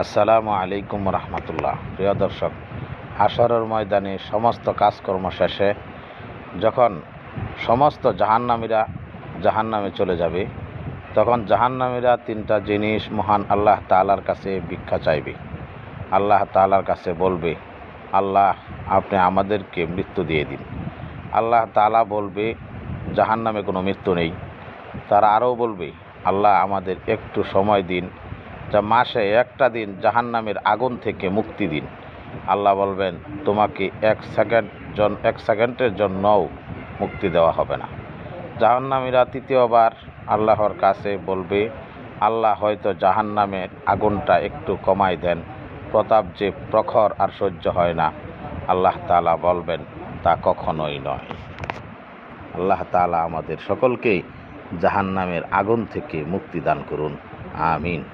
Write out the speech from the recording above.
আসসালামু আলাইকুম রহমতুল্লাহ। প্রিয় দর্শক, হাশরের ময়দানে সমস্ত কাজকর্ম শেষে যখন সমস্ত জাহান্নামীরা জাহান্নামে চলে যাবে, তখন জাহান্নামীরা তিনটা জিনিস মহান আল্লাহ তাআলার কাছে ভিক্ষা চাইবে। আল্লাহ তাআলার কাছে বলবে, আল্লাহ, আপনি আমাদেরকে মৃত্যু দিয়ে দিন। আল্লাহ তাআলা বলবে, জাহান্নামে কোনো মৃত্যু নেই। তারা আরও বলবে, আল্লাহ, আমাদের একটু সময় দিন, যা মাসে একটা দিন জাহান্নামের আগুন থেকে মুক্তি দিন। আল্লাহ বলবেন, তোমাকে এক সেকেন্ডের জন্যও মুক্তি দেওয়া হবে না। জাহান্নামীরা তৃতীয়বার আল্লাহর কাছে বলবে, আল্লাহ, হয়তো জাহান্নামের আগুনটা একটু কমাই দেন, প্রতাপ যে প্রখর আর সহ্য হয় না। আল্লাহ তাআলা বলবেন, তা কখনোই নয়। আল্লাহ তাআলা আমাদের সকলকেই জাহান্নামের আগুন থেকে মুক্তি দান করুন। আমিন।